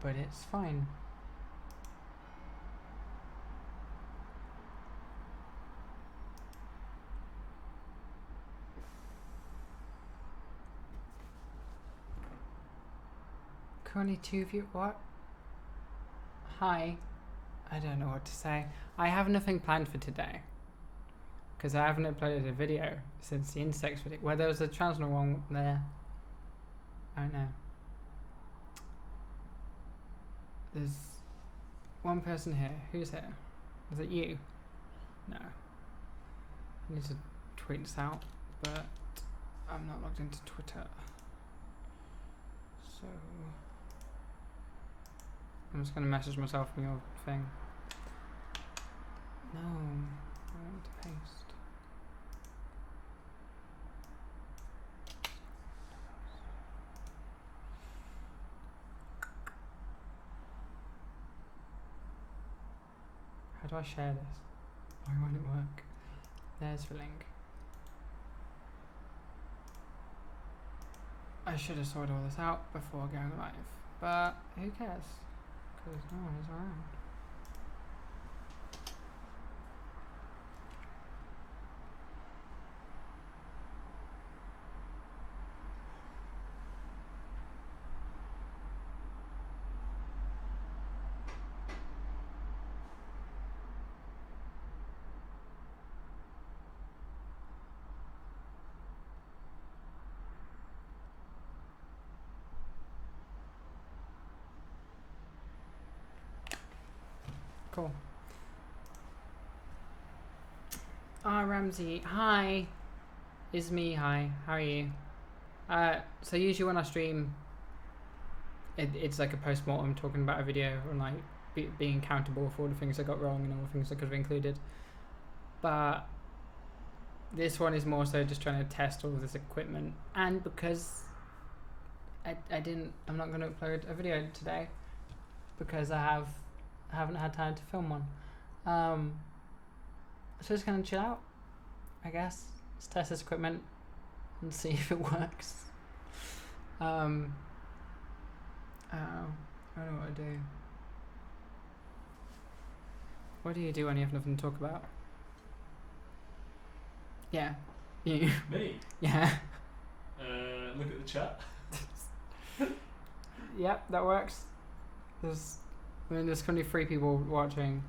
but it's fine. Currently 2 view. What? Hi. I don't know what to say. I have nothing planned for today because I haven't uploaded a video since the insects video. Well, there was a transitional one there. I don't know. There's one person here. Who's here? Is it you? No. I need to tweet this out, but I'm not logged into Twitter. So I'm just going to message myself from your thing. No, I want to paste. How do I share this? Why won't it work? There's the link. I should have sorted all this out before going live, but who cares? Because no one is around. Cool. Ramsey, hi. It's me, hi. How are you? So usually when I stream, it's like a post-mortem talking about a video and like being accountable for all the things I got wrong and all the things I could have included. But this one is more so just trying to test all of this equipment, and because I'm not going to upload a video today because I haven't had time to film one. So just gonna chill out, I guess. Let's test this equipment and see if it works. I don't know what to do. What do you do when you have nothing to talk about? Yeah, you. Me? Yeah. Look at the chat. Yep, that works. There's currently 3 people watching.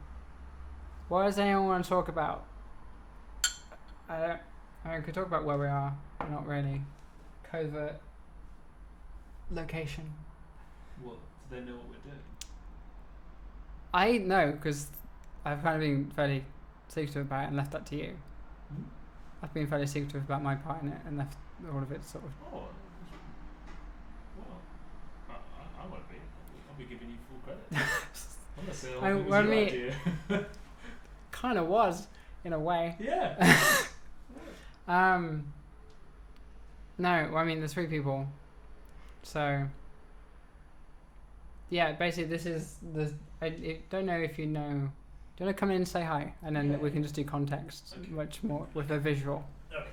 What does anyone want to talk about? I mean, we could talk about where we are, but not really. Covert location. What? Do they know what we're doing? I know, because I've kind of been fairly secretive about it and left that to you. Hmm? I've been fairly secretive about my part in it and left all of it sort of. Oh, well, I won't be. I'll be giving you full credit. I'm not saying it was your idea. Kind of was, in a way. Yeah. No, I mean, there's 3 people. So, yeah, basically this is I don't know if you know. Do you want to come in and say hi? And then we can just do context much more with a visual. Okay.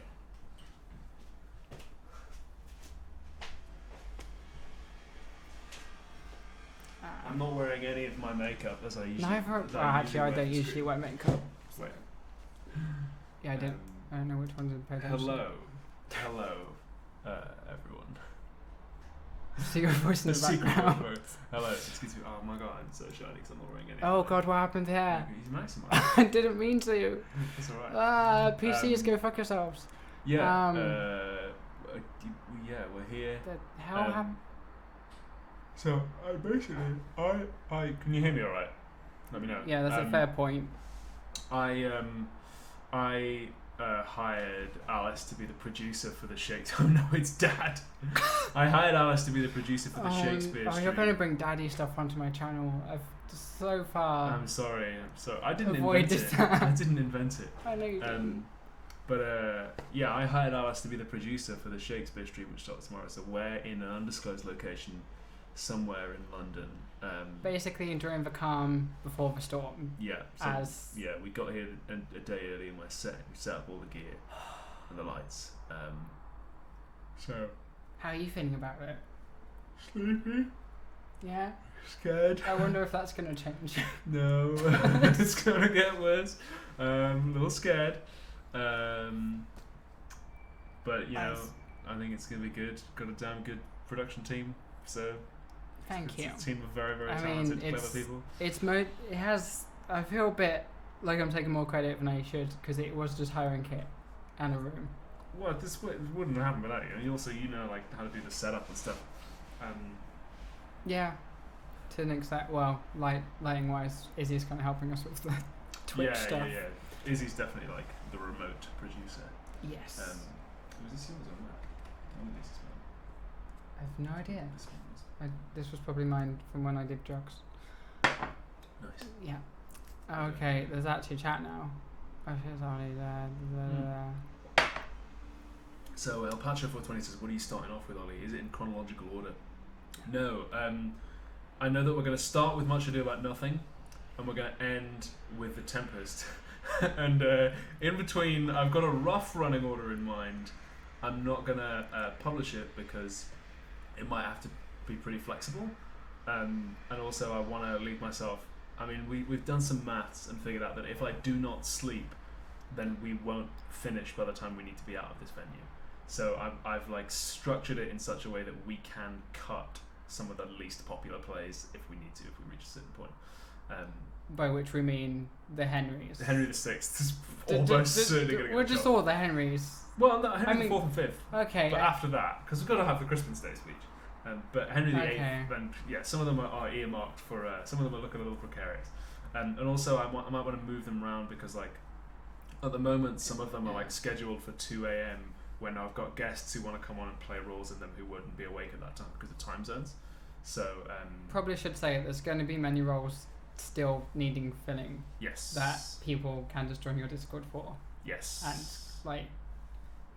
I'm not wearing any of my makeup as I usually. Actually, I don't usually wear makeup. Wait. Yeah, I don't. I don't know which ones are paid attention. Hello, everyone. Secret voice in the background. Hello, excuse me. Oh my god, I'm so shiny because I'm not wearing any. Oh god, what happened here? He's maximized. I didn't mean to. That's alright. PCs, go fuck yourselves. Yeah. Yeah, we're here. The hell happened? So basically, I can you hear me all right? Let me know. Yeah, that's a fair point. I hired Alice to be the producer for the Shakespeare. No, it's Dad. I hired Alice to be the producer for the Shakespeare. Oh, you're going to bring daddy stuff onto my channel. I've so far. I'm sorry. I didn't avoided invent it. that. I didn't invent it. I know you didn't. But yeah, I hired Alice to be the producer for the Shakespeare stream, which starts tomorrow. So we're in an undisclosed location somewhere in London. Basically during the calm before the storm. Yeah. So, we got here a day early and we set up all the gear and the lights. So. How are you feeling about it? Sleepy. Yeah. Scared. I wonder if that's gonna change. No, it's gonna get worse. A little scared. But you know, I think it's gonna be good. Got a damn good production team. So Thank you. It's a team of very, very talented, clever people. It has. I feel a bit like I'm taking more credit than I should because it was just hiring kit and a room. Well, this wouldn't happen without you. You also, like how to do the setup and stuff. Yeah, to an extent. Well, lighting wise, Izzy's kind of helping us with the Twitch stuff. Yeah. Izzy's definitely like the remote producer. Yes. Was this yours or not? One of these as well. I have no idea. This one was. This was probably mine from when I did drugs. Nice. Yeah. Okay, there's actually chat now. Oh, here's Olly there. So El Pacho 420 says, what are you starting off with, Ollie? Is it in chronological order? No. I know that we're going to start with Much Ado About Nothing, and we're going to end with The Tempest. And in between, I've got a rough running order in mind. I'm not going to publish it because it might have to be pretty flexible. And also, I want to leave myself... I mean, we've done some maths and figured out that if I do not sleep, then we won't finish by the time we need to be out of this venue. So I've like structured it in such a way that we can cut some of the least popular plays if we need to, if we reach a certain point. By which we mean the Henrys. Henry VI is almost certainly going to get We're just all the Henrys. Well, no, Henry IV and V. Okay. But after that, because we've got to have the Christmas Day speech. But Henry VIII, Okay. and some of them are earmarked for. Some of them are looking a little precarious, and also I might want to move them around because like at the moment some of them are like scheduled for 2 a.m. when I've got guests who want to come on and play roles in them who wouldn't be awake at that time because of time zones. So probably should say there's going to be many roles still needing filling. Yes. That people can just join your Discord for. Yes. And like.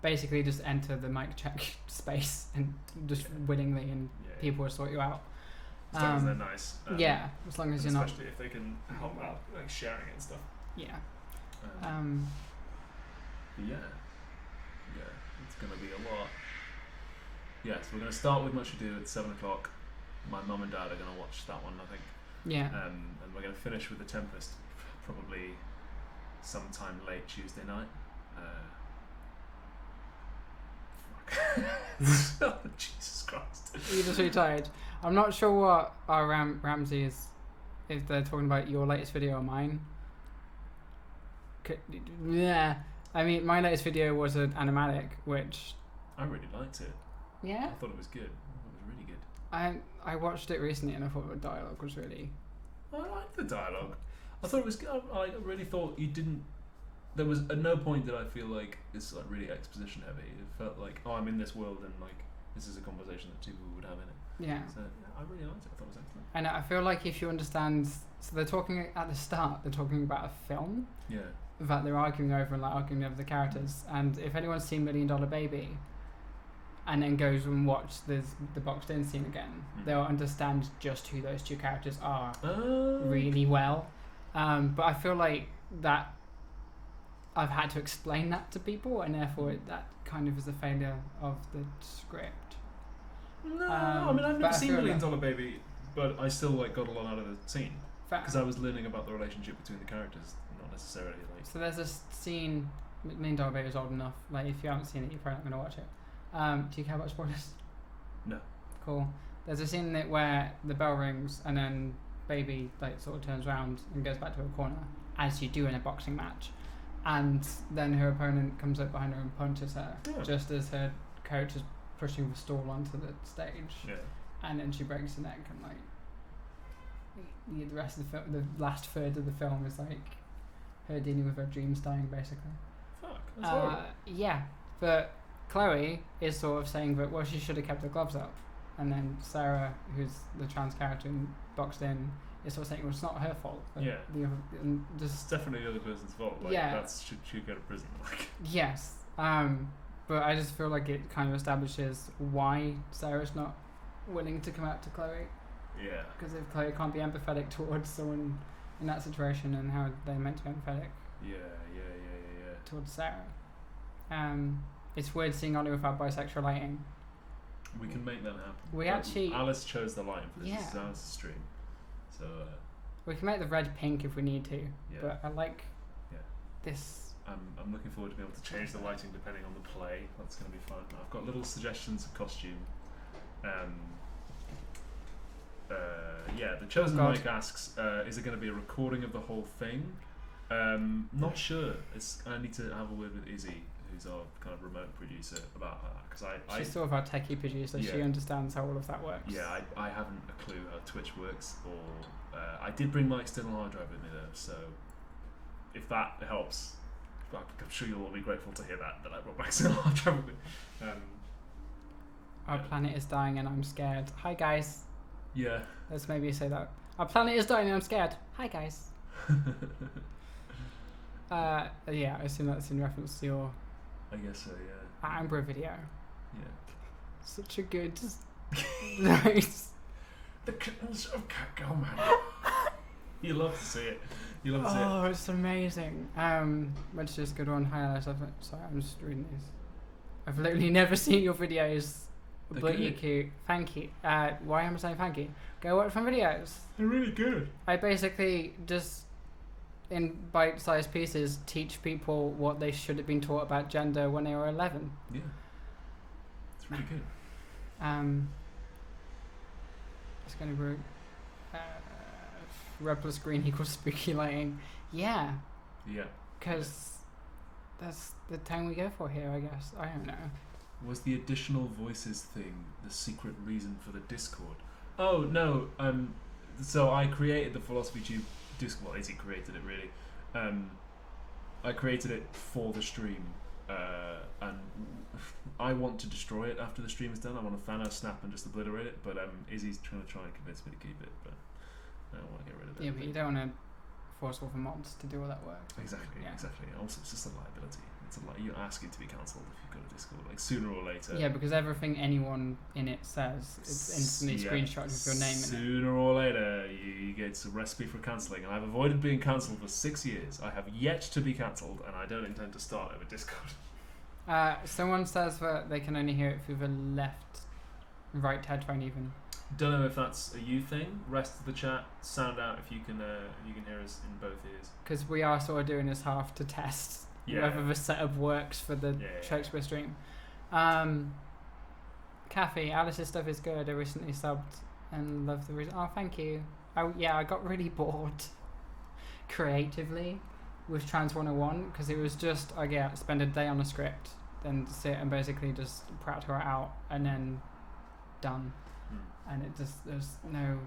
Basically, just enter the mic check space and just willingly, and people will sort you out. As long as they're nice. As long as you're not. Especially if they can help out, like sharing it and stuff. Yeah. It's gonna be a lot. Yes, we're gonna start with Much Ado at 7 o'clock. My mum and dad are gonna watch that one, I think. Yeah. And we're gonna finish with The Tempest, probably sometime late Tuesday night. Jesus Christ. You're just really tired. I'm not sure what our Ramsey is, if they're talking about your latest video or mine. Yeah. I mean, my latest video was an animatic, which... I really liked it. Yeah? I thought it was good. I thought it was really good. I watched it recently and I thought the dialogue was really... I liked the dialogue. I thought it was good. I really thought you didn't... There was at no point did I feel like it's like really exposition heavy. It felt like, oh, I'm in this world and like this is a conversation that two people would have in it. Yeah. So I really liked it. I thought it was excellent. And I feel like if you understand, so they're talking at the start, they're talking about a film. Yeah. That they're arguing over and like arguing over the characters. And if anyone's seen $1 Million Baby, and then goes and watch the boxed in scene again, they'll understand just who those two characters are really well. But I feel like that. I've had to explain that to people, and therefore that kind of is a failure of the script. No, I mean I've never seen $1 Million Baby, but I still like got a lot out of the scene because I was learning about the relationship between the characters, not necessarily like. So there's this scene. $1 Million Baby is old enough. Like if you haven't seen it, you're probably not going to watch it. Do you care about spoilers? No. Cool. There's a scene in it where the bell rings and then Baby like sort of turns around and goes back to her corner, as you do in a boxing match. And then her opponent comes up behind her and punches her, just as her coach is pushing the stool onto the stage. Yeah. And then she breaks her neck, and like the rest of the the last third of the film is like her dealing with her dreams dying, basically. Fuck. That's horrible. Yeah, but Chloe is sort of saying that she should have kept her gloves up, and then Sarah, who's the trans character in Boxed In, is sort of saying, well, it's not her fault. It's definitely the other person's fault. Like, that's should go to prison. Like. Yes. But I just feel like it kind of establishes why Sarah's not willing to come out to Chloe. Yeah. Because if Chloe can't be empathetic towards someone in that situation, and how they're meant to be empathetic. Yeah. Towards Sarah. It's weird seeing Olly without bisexual lighting. We can make that happen. We But actually- Alice chose the lighting for this. This is Yeah. Alice's stream. So, We can make the red pink if we need to, yeah. but I like Yeah. this. I'm looking forward to being able to change the lighting depending on the play. That's going to be fun. I've got little suggestions of costume. The chosen God. Mike asks, is it going to be a recording of the whole thing? Not sure. I need to have a word with Izzy, who's our kind of remote producer, about that, because She's sort of our techie producer. She Yeah. understands how all of that works. yeah, I haven't a clue how Twitch works, or I did bring my external hard drive with me though, so if that helps, I'm sure you'll all be grateful to hear that I brought my external hard drive with me. Our planet is dying and I'm scared. Hi guys. Yeah. Let's maybe say that. Our planet is dying and I'm scared. Hi guys. Yeah, I assume that's in reference to your I guess so, yeah. Amber video. Yeah. Such a good. Nice. The kittens of Catgirl. You love to see it. You love to see it. Oh, it's amazing. Let's just go on highlights of it. Sorry, I'm just reading these. I've literally never seen your videos. They're But you're good. cute. Thank you. Why am I saying thank you? Go watch my videos. They're really good. I basically just, in bite-sized pieces, teach people what they should have been taught about gender when they were 11. Yeah. It's really good. It's going to be red plus green equals spooky lighting. Yeah, Yeah. because that's the tone we go for here, I guess. I don't know. Was the additional voices thing the secret reason for the Discord? Oh no. So I created the Philosophy Tube Discord. Well, Izzy created it really. I created it for the stream, and I want to destroy it after the stream is done. I want to Thanos snap and just obliterate it. But Izzy's trying and convince me to keep it, but I don't want to get rid of it. Yeah, but you don't want to force all the mods to do all that work. Exactly, Yeah. exactly. Also, it's just a liability. It's a you're asking to be cancelled if you've got a Discord. Like sooner or later. Yeah, because everything anyone in it says, it's instantly screenshotted with your name in it. Sooner or later, you get a recipe for cancelling. And I've avoided being cancelled for 6 years. I have yet to be cancelled, and I don't intend to start over Discord. Someone says that they can only hear it through the right headphone even. Don't know if that's a you thing. Rest of the chat, sound out if you can hear us in both ears. Because we are sort of doing this half to test whether the setup works for the Shakespeare stream. Kathy, Alice's stuff is good. I recently subbed and love the reason. Oh, thank you. I got really bored creatively with Trans 101 because it was just spend a day on a script, then sit and basically just practice it out and then done. And it just there's no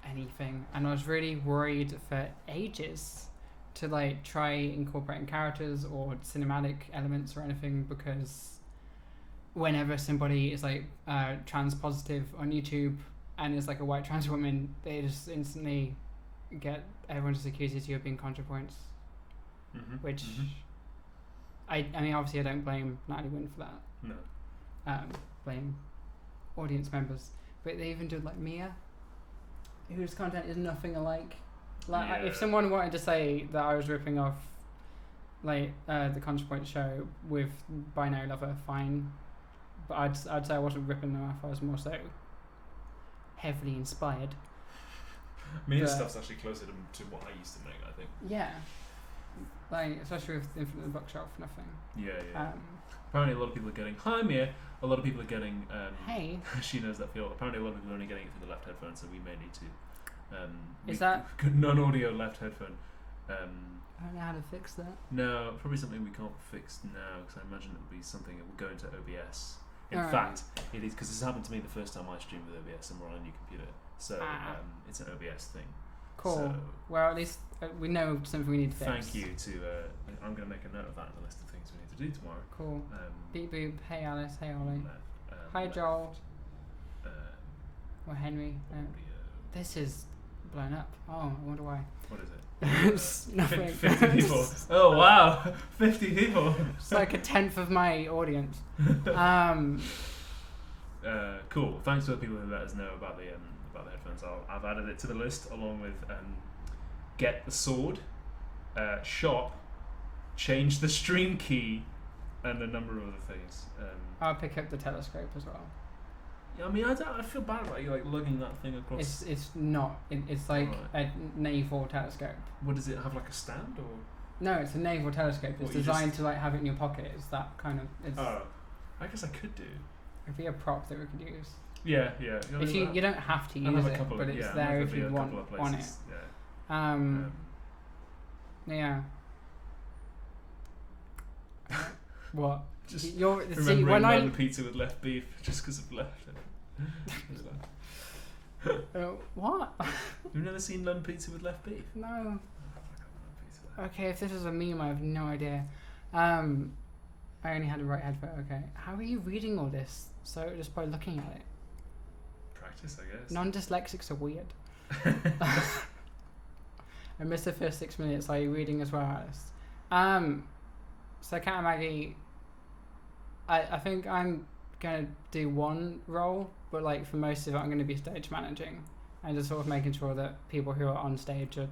anything, and I was really worried for ages to like try incorporating characters or cinematic elements or anything, because whenever somebody is like trans positive on YouTube and is like a white trans woman, they just instantly everyone just accuses you of being ContraPoints, which I mean obviously I don't blame Natalie Wynn for that. No. Blame audience members. But they even did like Mia, whose content is nothing alike. Like if someone wanted to say that I was ripping off like the ContraPoint show with Binary Lover, fine. But I'd say I wasn't ripping them off. I was more so heavily inspired. Mia's stuff's actually closer to what I used to make, I think. Yeah, like especially with Infinite Bookshop for nothing. Yeah. Apparently a lot of people are getting hi Mia. A lot of people are getting hey. She knows that feel. Apparently a lot of people are only getting it through the left headphone, so we may need to Is that non-audio left headphone? I don't know how to fix that. No, probably something we can't fix now, because I imagine it will be something that will go into OBS. In Alright. fact, it is, because this happened to me the first time I streamed with OBS and we're on a new computer, so it's an OBS thing. Cool. So, well, at least we know something we need to fix. thank you to I'm going to make a note of that in the list of things we need to do tomorrow. Cool. Beep boop. Hey Alice. Hey Olly. Hi left, Joel. Or Henry. audio. This is blown up. Oh, I wonder why. What is it? It's nothing. 50 people. Oh wow, 50 people. It's like a tenth of my audience. Cool. Thanks to the people who let us know about the headphones. I've added it to the list along with get the sword, shop, change the stream key, and a number of other things. I'll pick up the telescope as well. I mean, I feel bad about you like lugging that thing across. It's not. It's like a naval telescope. What does it have, like a stand or? No, it's a naval telescope. It's What, you designed just- to like have it in your pocket. It's that kind of. It's, Oh, I guess I could do. it'd be a prop that we could use. Yeah. If you don't have to I'll use have a it, couple but of, it's yeah, there there'll if be you a want couple of on it. places, Yeah. Yeah. What? Just You're see remembering when London pizza with left beef just because of left. what? You've never seen London pizza with left beef? No. Okay, if this is a meme, I have no idea. I only had a right headphone. Okay, how are you reading all this? So just by looking at it. Practice, I guess. Non-dyslexics are weird. I missed the first 6 minutes. Are you reading as well, Alice? So Cat and Maggie, I think I'm gonna do one role, but like for most of it, I'm gonna be stage managing and just sort of making sure that people who are on stage are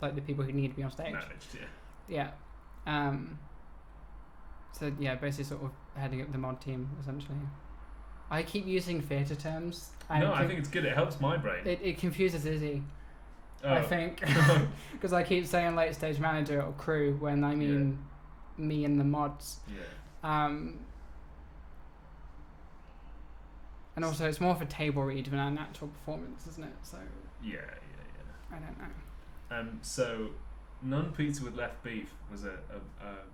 like the people who need to be on stage. Managed, yeah. Yeah. So yeah, basically sort of heading up the mod team essentially. I keep using theatre terms. I think it's good. It helps my brain. It confuses Izzy. Oh. I think because I keep saying like stage manager or crew when I mean me and the mods. Yeah. And also it's more of a table read than an actual performance, isn't it? So Yeah. I don't know. So, none pizza with left beef was a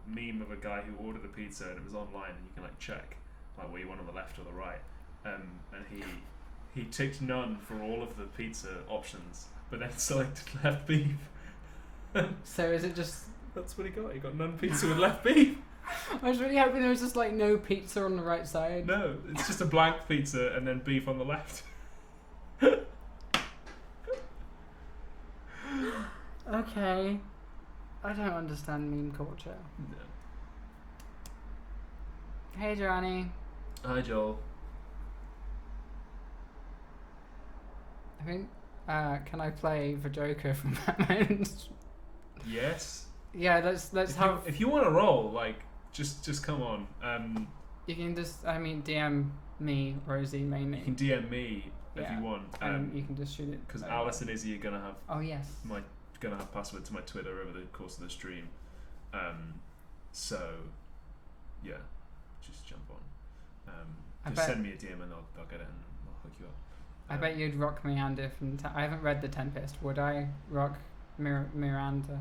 meme of a guy who ordered a pizza and it was online and you can like check like what you want on the left or the right. And he ticked none for all of the pizza options, but then selected left beef. So is it just? That's what he got. He got none pizza with left beef. I was really hoping there was just like no pizza on the right side. No, it's just a blank pizza and then beef on the left. Okay. I don't understand meme culture. No. Hey, Johnny. Hi, Joel. I think. Can I play the Joker from Batman? Yes. Yeah, let's have. If you want to roll, like, just come on. You can just, DM me, Rosie, mainly. You can DM me if you want. And you can just shoot it. Because Alice and Izzy are gonna have. Oh yes. Gonna have password to my Twitter over the course of the stream. So, yeah, just jump on. Just send me a DM and I'll get it and I'll hook you up. I bet you'd rock Miranda from. I haven't read The Tempest. Would I rock Miranda?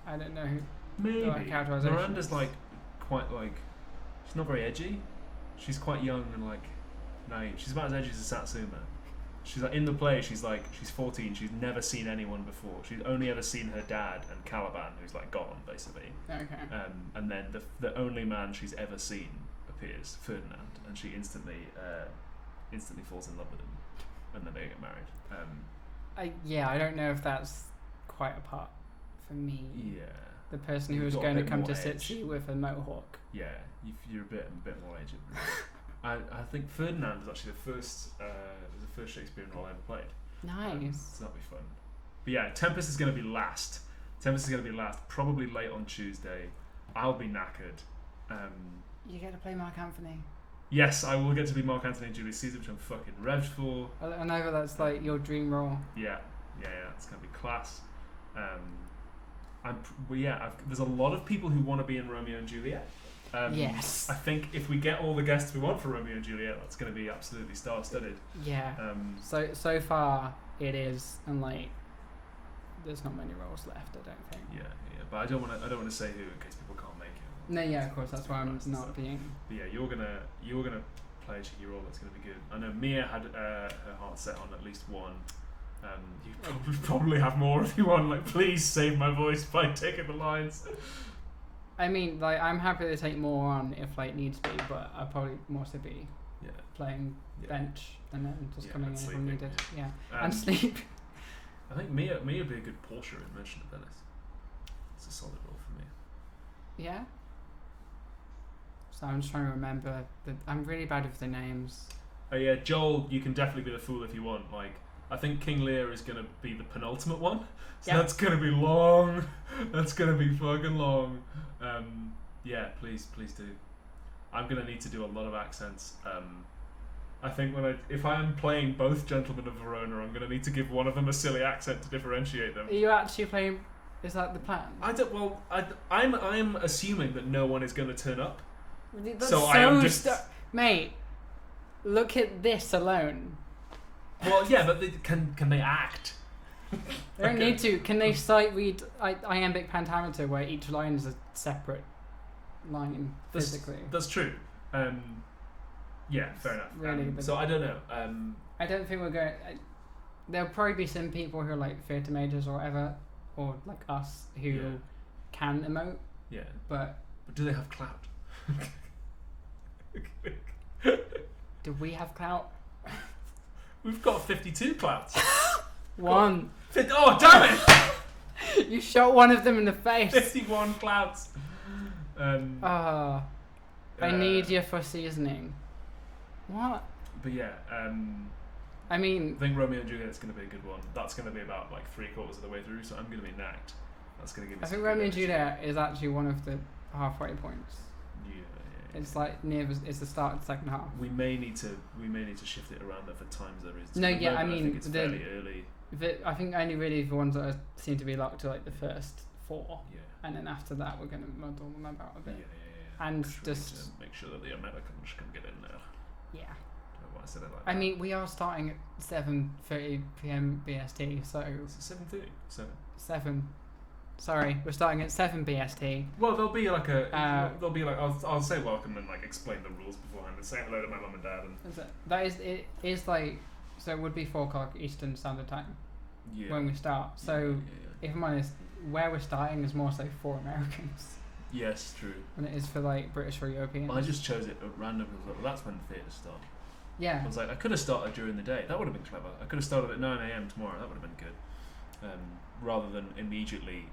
I don't know who. Maybe. Characterization. Miranda's like quite like. She's not very edgy. She's quite young and like naive. She's about as edgy as a Satsuma. She's like in the play. She's 14. She's never seen anyone before. She's only ever seen her dad and Caliban, who's like gone basically. Okay. And then the only man she's ever seen appears, Ferdinand, and she instantly falls in love with him, and then they get married. I don't know if that's quite a part for me. Yeah. The person You've who was got a going to bit come more to edge. Sitsi with a mohawk. Yeah, you're a bit more aged. I think Ferdinand was actually the first Shakespearean role I ever played. Nice. So that'll be fun. But yeah, Tempest is going to be last. Probably late on Tuesday. I'll be knackered. You get to play Mark Anthony. Yes, I will get to be Mark Anthony and Julius Caesar, which I'm fucking revved for. I know that that's like your dream role. Yeah, it's going to be class. There's a lot of people who want to be in Romeo and Juliet. Yes. I think if we get all the guests we want for Romeo and Juliet, that's going to be absolutely star-studded. Yeah. So far it is, and like, there's not many roles left. I don't think. Yeah. But I don't want to say who in case people can't make it. No, yeah, of course. That's why I'm not being. But yeah, you're gonna play a cheeky role. That's gonna be good. I know Mia had her heart set on at least one. You probably have more if you want. Like, please save my voice by taking the lines. I mean, like, I'm happy to take more on if like needs be, but I'll probably mostly be playing bench and then just coming in if I'm needed. Yeah, and sleep. I think Mia would be a good Portia in Merchant of Venice. It's a solid role for me. Yeah. So I'm just trying to remember. I'm really bad with the names. Oh yeah, Joel, you can definitely be the fool if you want. Like, I think King Lear is going to be the penultimate one. So that's going to be long. That's going to be fucking long. Yeah, please do. I'm going to need to do a lot of accents. I think if I am playing both Gentlemen of Verona, I'm going to need to give one of them a silly accent to differentiate them. Are you actually playing? Is that the plan? I'm assuming that no one is going to turn up. That's So I am just mate. Look at this alone. Well, yeah, but can they act? They don't need to. Can they sight read iambic pentameter where each line is a separate line physically? That's true. Yeah, fair enough. Really, so I don't know. I don't think we're going. There'll probably be some people who are like theatre majors or whatever, or like us who can emote. Yeah. But do they have clout? Do we have clout? We've got 52 clouts. One. Oh, damn it! You shot one of them in the face. 51 clouts. I need you for seasoning. What? But yeah, I mean, I think Romeo and Juliet's going to be a good one. That's going to be about like 3/4 of the way through, so I'm going to be knacked. That's going to give me. I think Romeo and Juliet is actually one of the halfway points. Yeah. It's like it's the start of the second half. We may need to shift it around for times there is. No, yeah, I mean, I think it's fairly early. I think only really the ones that seem to be locked to like the first 4. Yeah. And then after that, we're going to muddle them about a bit. Yeah. And just need to make sure that the Americans can get in there. Yeah. I don't know why I said it like I that. mean, we are starting at 7:30 p.m. BST, so it's 7:30. 7. Sorry, we're starting at 7 BST. Well, there'll be like I'll say welcome and like explain the rules beforehand and say hello to my mum and dad and. It is like, so it would be 4 o'clock Eastern Standard Time. Yeah. When we start. So if I'm honest, where we're starting is more so for Americans. Yes, true. Than it is for like British or Europeans. Well, I just chose it at random because well, that's when the theatres start. Yeah. I was like, I could have started during the day. That would have been clever. I could have started at 9 a.m. tomorrow. That would have been good. Rather than immediately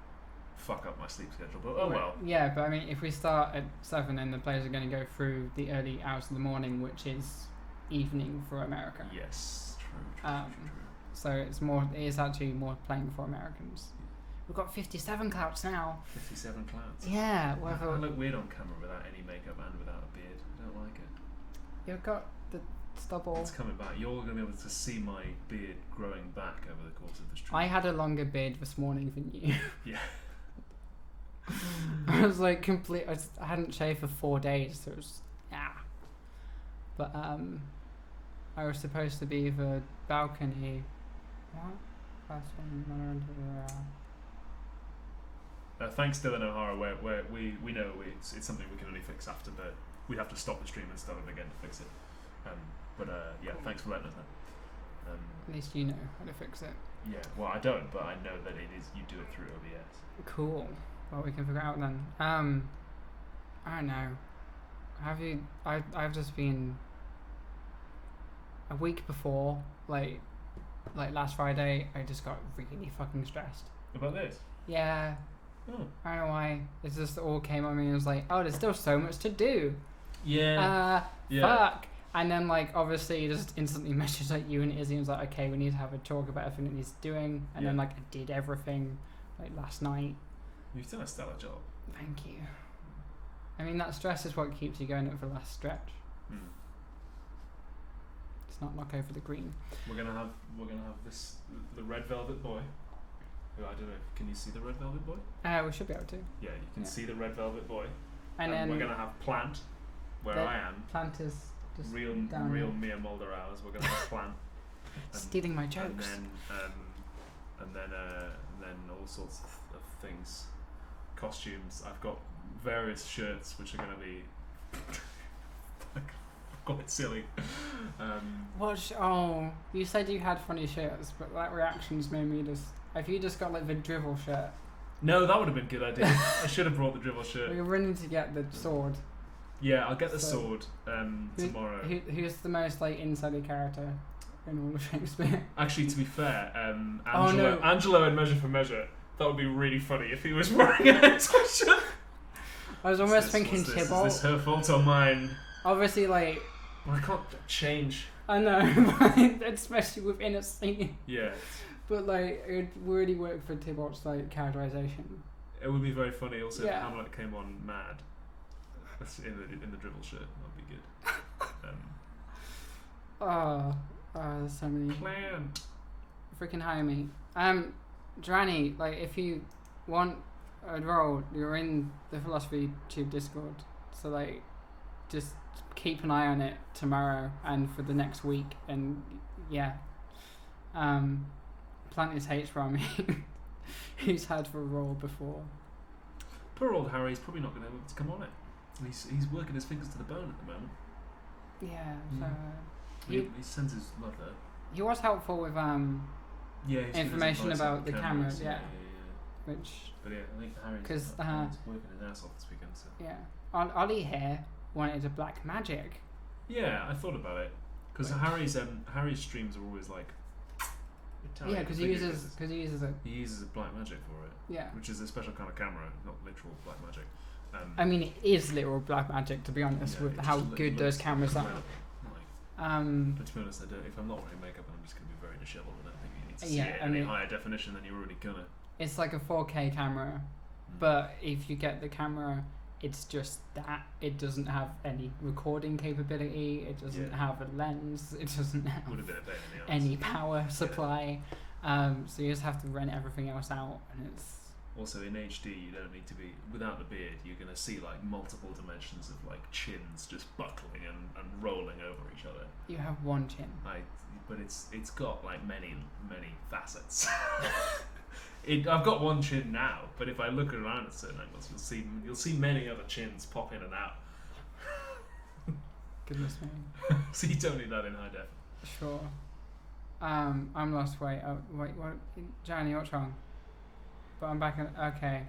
fuck up my sleep schedule. But oh well. Yeah, but I mean, if we start at 7, then the players are going to go through the early hours of the morning, which is evening for America. Yes, true. So it is actually more playing for Americans. We've got 57 clouts now. 57 clouts. Yeah. I look weird on camera without any makeup and without a beard. I don't like it. You've got the stubble. It's coming back. You're going to be able to see my beard growing back over the course of the stream. I had a longer beard this morning than you. Yeah. I was like I hadn't shaved for 4 days, so it was But I was supposed to be the balcony. What? First one. Thanks, Dylan O'Hara. Where we know it's something we can only fix after, but we'd have to stop the stream and start it again to fix it. Thanks for letting us know. At least you know how to fix it. Yeah. Well, I don't, but I know that it is. You do it through OBS. Cool. Well, we can figure it out then. I don't know. Have you? I've just been a week before, like last Friday. I just got really fucking stressed. About this? Yeah. Oh. I don't know why. It just all came on me and was like, oh, there's still so much to do. Yeah. Fuck. And then obviously just instantly messaged you and Izzy and was like, okay, we need to have a talk about everything that he's doing. And then I did everything last night. You've done a stellar job. Thank you. I mean, that stress is what keeps you going over the last stretch. It's not knock over the green. We're gonna have the Red Velvet Boy. Who I don't know. Can you see the Red Velvet Boy? We should be able to. Yeah, you can see the Red Velvet Boy. And then we're gonna have Plant, where I am. Plant is just real Mia Mulder hours. We're gonna have Plant. Stealing my jokes. And then all sorts of things, costumes. I've got various shirts which are gonna be quite silly. You said you had funny shirts, but that reactions made me just. Have you just got the drivel shirt? No, that would have been a good idea. I should have brought the drivel shirt. We're running to get the sword. Yeah, I'll get the sword tomorrow. Who's the most insider character in all of Shakespeare? Actually, to be fair, Angelo in Measure for Measure. That would be really funny if he was wearing an shirt. I was almost thinking Tybalt. Is this her fault or mine? Obviously, Well, I can't change. I know, especially within a scene. Yeah. But it would really work for Tybalt's characterization. It would be very funny also if Hamlet came on mad. That's in the drivel shirt. That'd be good. There's so many. Plan. Freaking hire me. Joanny, like, if you want a role, you're in the Philosophy Tube Discord. So, like, just keep an eye on it tomorrow and for the next week. And, yeah. Plant his hate from me. He's had for a role before. Poor old Harry's probably not going to be able to come on it. He's working his fingers to the bone at the moment. Yeah, so... He sends his love there. He was helpful with information about the cameras, yeah. Which... But yeah, I think Harry's working his ass off this weekend. So. Yeah. Olly here wanted a black magic. Yeah, I thought about it. Because Harry's streams are always like... Italian. Yeah, because he uses a black magic for it. Yeah. Which is a special kind of camera, not literal black magic. I mean, it is literal black magic, to be honest, with how good those cameras are. But to be honest, if I'm not wearing makeup, I'm just going to be very dishevelled, and I don't think you need to see it any higher definition than you're already gonna. It's like a 4K camera, but if you get the camera, it's just that. It doesn't have any recording capability, it doesn't have a lens, it doesn't have any power supply, so you just have to rent everything else out, and it's... Also, in HD, you don't need to be... Without the beard, you're going to see, like, multiple dimensions of, like, chins just buckling and rolling over each other. You have one chin. But it's got, like, many facets. I've got one chin now, but if I look around at certain angles, you'll see many other chins pop in and out. Goodness me. So you don't need that in high def. Sure. I'm lost. Wait, what? Johnny, what's wrong? But I'm back in... Okay.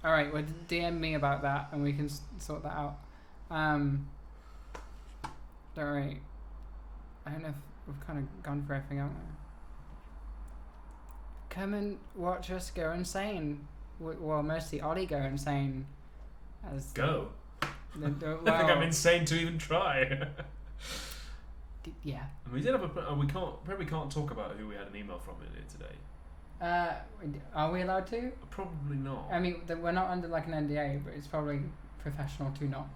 Alright, well, DM me about that and we can sort that out. Don't worry. I don't know if we've kind of gone for everything, haven't we? Come and watch us go insane. Well, mostly Olly go insane. Go? I think I'm insane to even try. Yeah. We did have we can't talk about who we had an email from earlier today. Are we allowed to? Probably not. I mean, we're not under like an NDA, but it's probably professional to not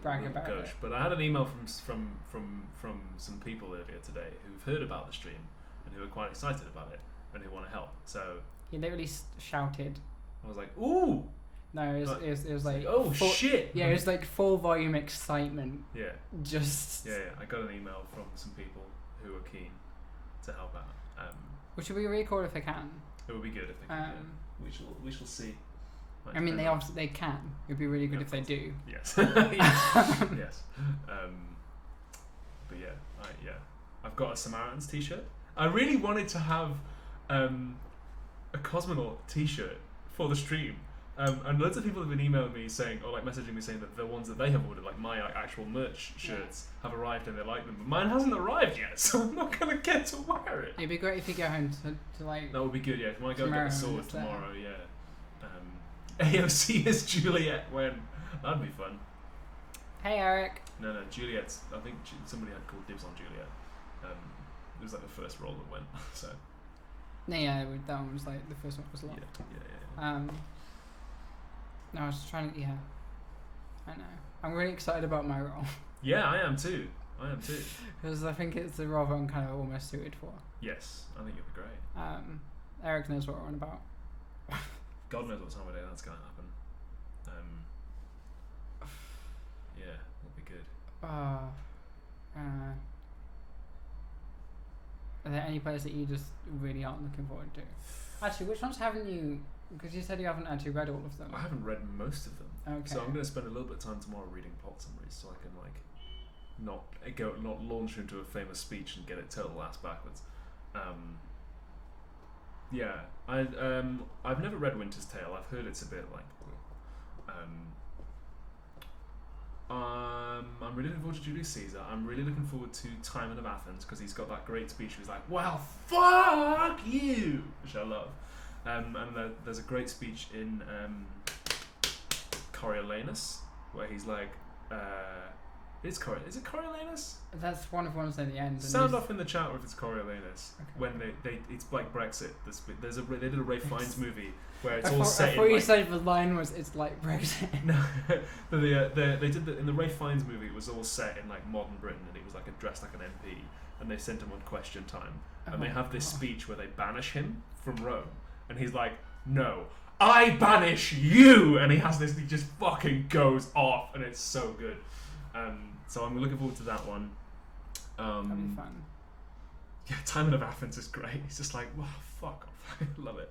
brag about it. But I had an email from some people earlier today who've heard about the stream and who are quite excited about it and who want to help. So he literally shouted. I was like, "Ooh!" No, it was like, "Oh shit!" Yeah, it was like full volume excitement. Yeah. Just. Yeah. I got an email from some people who are keen to help out. Which will we record if they can? It would be good if they can. We shall see. I mean, they can. It'd be really good if they do. Yes. Yes. But yeah, I've got a Samaritans t-shirt. I really wanted to have a Cosmonaut t-shirt for the stream. And loads of people have been emailing me saying, or like messaging me saying that the ones that they have ordered, like my actual merch shirts, have arrived and they like them. But mine hasn't arrived yet, so I'm not going to get to wear it. It'd be great if you go home to like... That would be good, yeah. If I go and get the sword tomorrow, yeah. AOC is Juliet when? That'd be fun. Hey, Eric. No, Juliet's... I think somebody had called dibs on Juliet. It was like the first roll that went, so... Yeah, that one was like, the first one was locked. Yeah. No, I was trying to... Yeah. I know. I'm really excited about my role. Yeah, I am too. Because I think it's the role that I'm kind of almost suited for. Yes, I think it'd be great. Eric knows what we're on about. God knows what time of day that's going to happen. Yeah, it'll be good. Are there any players that you just really aren't looking forward to? Actually, which ones haven't you... Because you said you haven't actually read all of them. I haven't read most of them. Okay. So I'm going to spend a little bit of time tomorrow reading plot summaries so I can not launch into a famous speech and get it total ass backwards. Yeah, I've never read Winter's Tale. I've heard it's a bit like... I'm really looking forward to Julius Caesar. I'm really looking forward to Timon of Athens because he's got that great speech where he's like, "Well, fuck you," which I love. And there's a great speech in Coriolanus where he's like, Is it Coriolanus? That's one of the ones at the end. Sound off in the chat if it's Coriolanus. Okay. When they it's like Brexit. They did a Ray Fiennes movie where it's I all thought, set I thought in you like, said the line was it's like Brexit. no, they did in the Ray Fiennes movie. It was all set in like modern Britain, and he was like dressed like an MP, and they sent him on Question Time, and they have this speech where they banish him from Rome, and he's like, "No, I banish you," and he has this. He just fucking goes off, and it's so good. So I'm looking forward to that one. That'll be fun. Yeah, Timon of Athens is great. It's just like, wow, fuck off. I love it.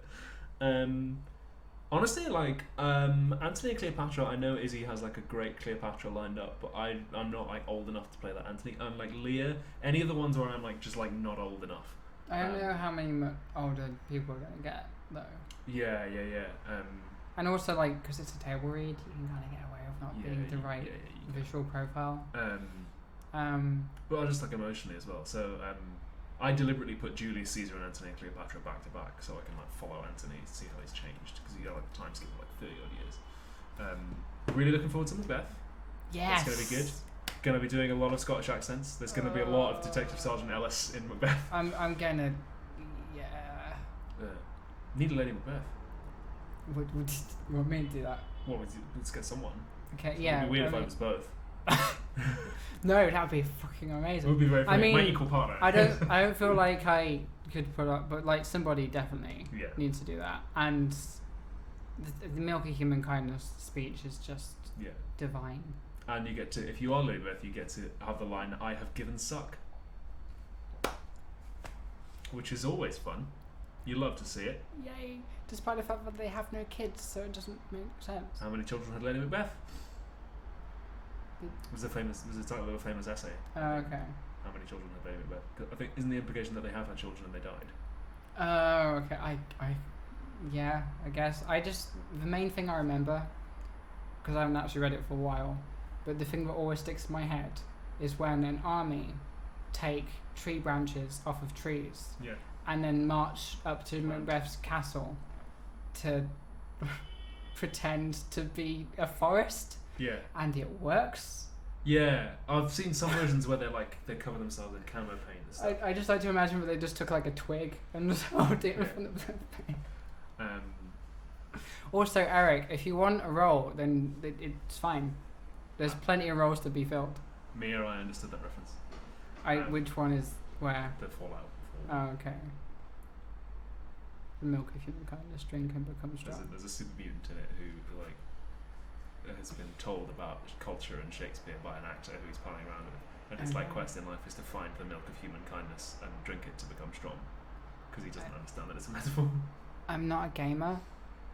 Honestly, like, Antony and Cleopatra, I know Izzy has like a great Cleopatra lined up, but I'm not like old enough to play that Antony. Like Lear, any of the ones where I'm like just like not old enough. I don't know how many older people are going to get, though. Yeah. And also, like, because it's a table read, you can kind of get away with not being the right visual profile. But I just like emotionally as well. So I deliberately put Julius Caesar and Antony and Cleopatra back to back so I can like follow Antony to see how he's changed, because he got like a time skip of like 30 odd years. Really looking forward to Macbeth. Yes. It's going to be good. Going to be doing a lot of Scottish accents. There's going to be a lot of Detective Sergeant Ellis in Macbeth. I'm gonna, Need a Lady Macbeth. Would you want me to do that? What would you? Let's get someone. Okay, yeah. It would be weird if I was both. No, that'd be fucking amazing. It would be very funny. I mean, my equal partner. I don't feel like I could put up, but like somebody definitely needs to do that. And the Milky Human Kindness speech is just divine. And you get to, if you are Lubeth, you get to have the line, "I have given suck," which is always fun. You love to see it. Yay! Despite the fact that they have no kids, so it doesn't make sense. How many children had Lady Macbeth? Was the title of a famous essay. Oh, okay. How many children had Lady Macbeth? I think isn't the implication that they have had children and they died? Oh, okay. I guess. The main thing I remember, because I haven't actually read it for a while, but the thing that always sticks in my head is when an army take tree branches off of trees and then march up to Macbeth's castle to pretend to be a forest. Yeah. And it works. Yeah, I've seen some versions where they cover themselves in camo paint and stuff. I just like to imagine that they just took like a twig and just held it in front of the paint. Also, Eric, if you want a role, then it's fine. There's plenty of roles to be filled. Mia, I understood that reference. Which one is where? The Fallout. Oh, okay. The milk of human kindness, drink and become strong. There's a super mutant in it who like has been told about culture and Shakespeare by an actor who he's palling around with, and his like quest in life is to find the milk of human kindness and drink it to become strong, because he doesn't understand that it's a metaphor. I'm not a gamer.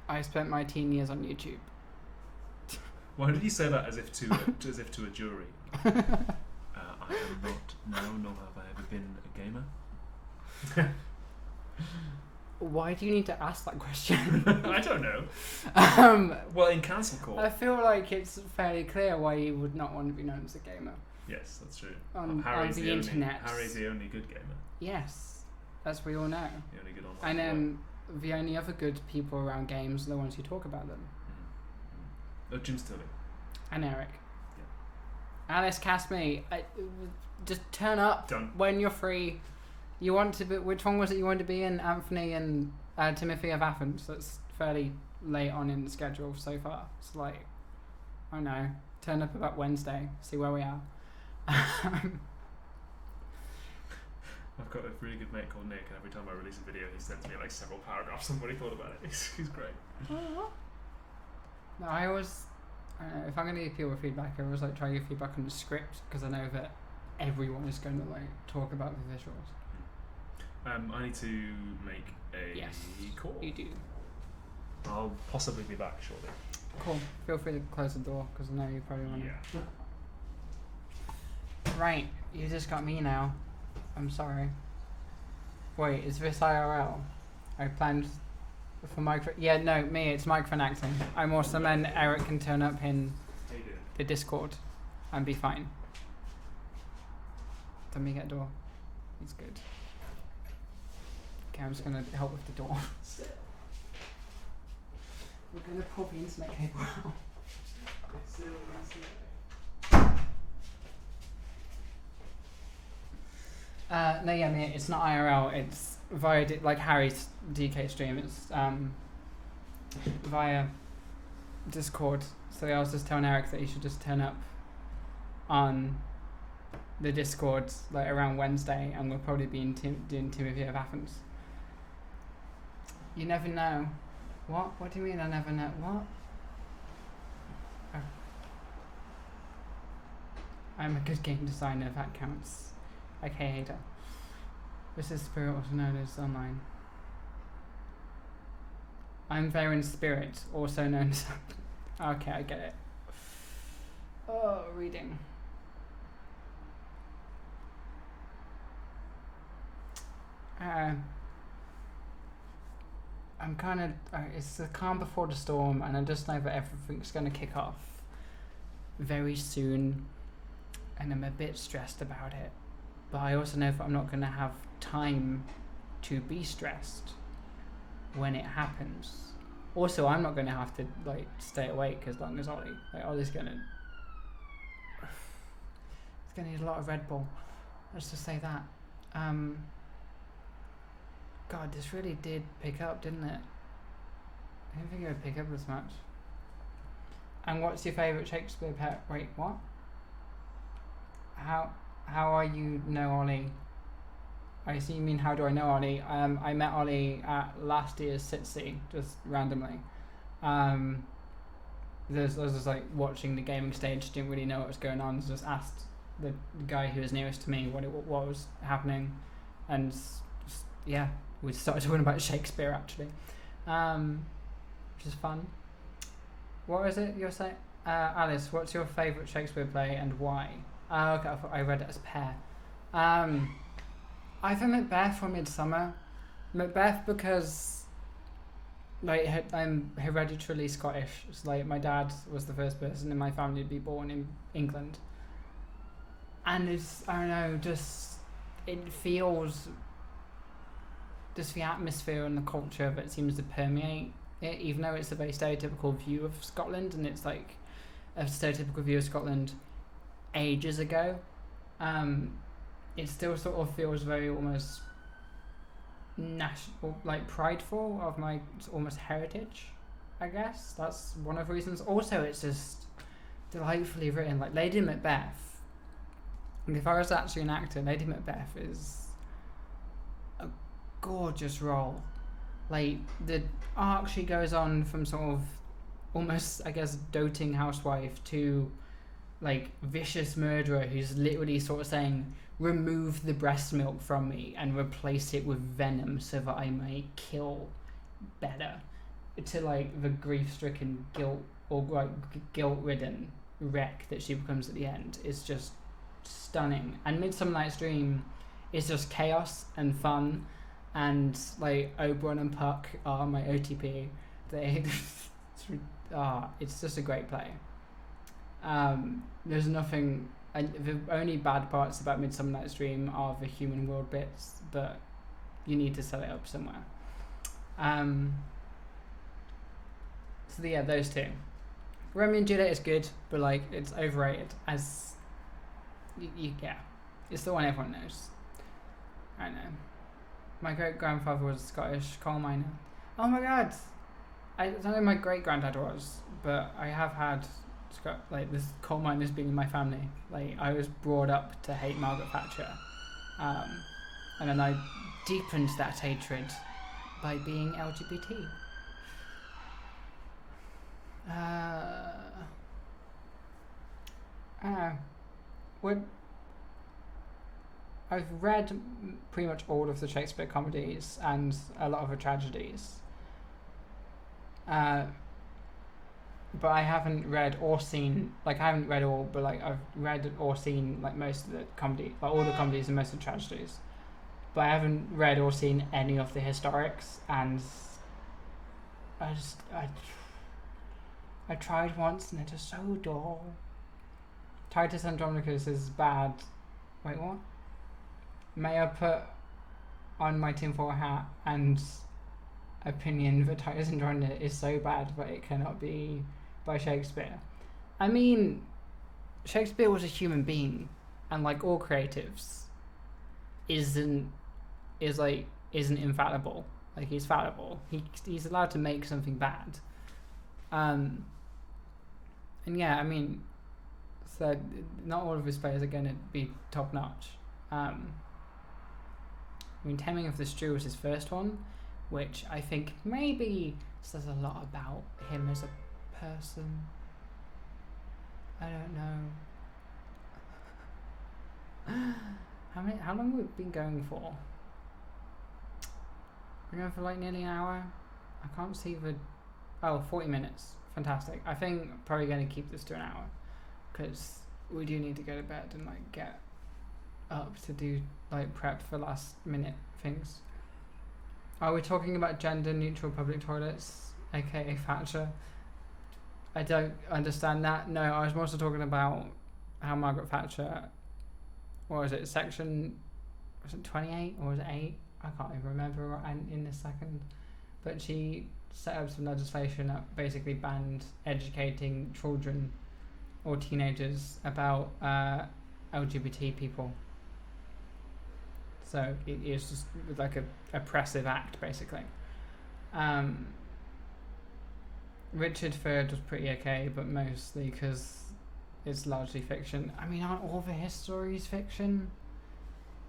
I spent my teen years on YouTube. Why did you say that as if to a jury? I am not. No, nor have I ever been a gamer. Why do you need to ask that question? I don't know. Well, in cancel court. I feel like it's fairly clear why you would not want to be known as a gamer. Yes, that's true. On the internet. Harry's the only good gamer. Yes, as we all know. The only good online. And then the only other good people around games are the ones who talk about them. Oh, Jim Stilling. And Eric. Yeah. Alice, cast me. Just turn up when you're free. You want to be? Which one was it you wanted to be in? Anthony and Timothy of Athens. That's fairly late on in the schedule so far. It's like, I don't know, turn up about Wednesday. See where we are. I've got a really good mate called Nick, and every time I release a video, he sends me like several paragraphs on what he thought about it. He's great. No, I don't know, if I'm going to give people feedback, I always like try to give feedback on the script, because I know that everyone is going to like talk about the visuals. I need to make a call. You do. I'll possibly be back shortly. Cool. Feel free to close the door, because I know you probably want to. Right, you just got me now. I'm sorry. Wait, is this IRL? I planned for me, it's microphone acting. I'm awesome, and Eric can turn up in the Discord and be fine. Let me get a door. He's good. Okay, I'm just gonna help with the door. We're gonna pull the internet cable out. No, yeah, I mean, it's not IRL. It's via like Harry's DK stream. It's via Discord. So I was just telling Eric that he should just turn up on the Discord like around Wednesday, and we'll probably be doing Timothy of Athens. You never know. What? What do you mean I never know? What? Oh. I'm a good game designer, that counts. Okay, hater. This is spirit, also known as online. I'm there in spirit, also known as... Okay, I get it. Oh, reading. I'm kind of... it's the calm before the storm, and I just know that everything's going to kick off very soon, and I'm a bit stressed about it. But I also know that I'm not going to have time to be stressed when it happens. Also, I'm not going to have to like stay awake as long as Ollie. Like Ollie's going to... He's going to need a lot of Red Bull. Let's just say that. God, this really did pick up, didn't it? I didn't think it would pick up as much. And what's your favourite Shakespeare pet? Wait, what? How are you know Ollie? I see you mean how do I know Ollie? I met Ollie at last year's Sitsi, just randomly. I was just like watching the gaming stage, didn't really know what was going on, just asked the guy who was nearest to me what was happening, and just, yeah, we started talking about Shakespeare actually, which is fun. What was it you're saying? Alice, what's your favourite Shakespeare play and why? Okay, I thought I read it as pair. Either Macbeth or Midsummer. Macbeth because like I'm hereditarily Scottish. It's like my dad was the first person in my family to be born in England. And it's, I don't know, just it feels, just the atmosphere and the culture that seems to permeate it, even though it's a very stereotypical view of Scotland, and it's like a stereotypical view of Scotland ages ago. It still sort of feels very almost national, like prideful of my almost heritage, I guess. That's one of the reasons. Also, it's just delightfully written. Like Lady Macbeth, and if I was actually an actor, Lady Macbeth is a gorgeous role. Like the arc she goes on from sort of almost, I guess, doting housewife to like vicious murderer who's literally sort of saying, remove the breast milk from me and replace it with venom so that I may kill better, to like the grief-stricken guilt or like guilt-ridden wreck that she becomes at the end is just stunning. And Midsummer Night's Dream is just chaos and fun, and like Oberon and Puck are my OTP. It's just a great play. There's nothing. The only bad parts about Midsummer Night's Dream are the human world bits, but you need to set it up somewhere. So yeah, those two. Romeo and Juliet is good, but like it's overrated. As yeah, it's the one everyone knows. I don't know. My great grandfather was a Scottish coal miner. Oh my god! I don't know who my great granddad was, but I have had like this coal miners being in my family. Like I was brought up to hate Margaret Thatcher, and then I deepened that hatred by being LGBT. I don't know. I've read pretty much all of the Shakespeare comedies and a lot of the tragedies. But I haven't read or seen, like I haven't read all, but like I've read or seen like most of the comedy, like all the comedies and most of the tragedies. But I haven't read or seen any of the historics, and I tried once and it is so dull. Titus Andronicus is bad. Wait, what? May I put on my tinfoil hat and opinion that Titus Andronicus is so bad that it cannot be by Shakespeare? I mean, Shakespeare was a human being, and like all creatives, isn't infallible. Like, he's fallible. He's allowed to make something bad. And yeah, I mean, so not all of his plays are going to be top notch. I mean, Taming of the Shrew was his first one, which I think maybe says a lot about him as a person. I don't know. How long have we been going for? We're going for like nearly an hour. I can't see the... Oh, 40 minutes. Fantastic. I think I'm probably going to keep this to an hour, because we do need to go to bed and like get up to do like prep for last minute things. Are we talking about gender neutral public toilets, aka Thatcher? I don't understand that. No, I was mostly talking about how Margaret Thatcher, what was it, section, was it 28 or was it 8? I can't even remember in this second. But she set up some legislation that basically banned educating children or teenagers about LGBT people. So it is just like a oppressive act, basically. Richard III was pretty okay, but mostly because it's largely fiction. I mean, aren't all the his stories fiction?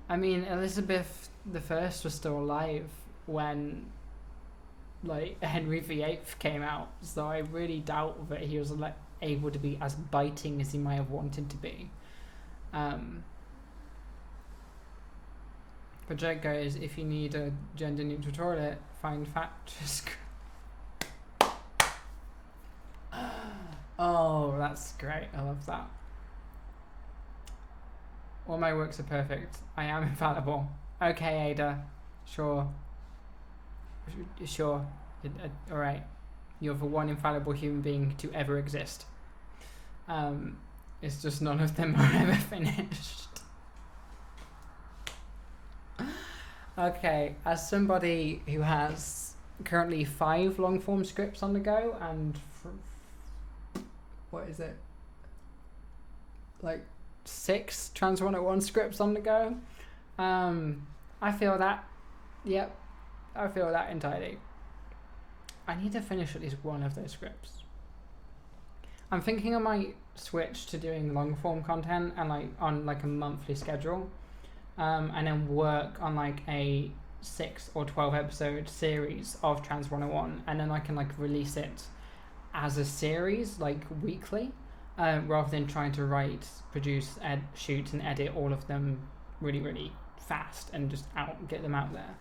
I mean, Elizabeth I was still alive when, like, Henry VIII came out, so I really doubt that he was like able to be as biting as he might have wanted to be. But joke goes, if you need a gender neutral toilet, find Thatcher's. Oh, that's great. I love that. All my works are perfect. I am infallible. Okay, Ada. Sure. Alright. You're the one infallible human being to ever exist. It's just none of them are ever finished. Okay, as somebody who has currently 5 long form scripts on the go and what is it? Like 6 Trans 101 scripts on the go. I feel that. Yep, I feel that entirely. I need to finish at least one of those scripts. I'm thinking I might switch to doing long form content and like on like a monthly schedule, and then work on like a 6 or 12 episode series of Trans 101, and then I can like release it as a series like weekly, rather than trying to write, produce, shoot and edit all of them really fast and just get them out there.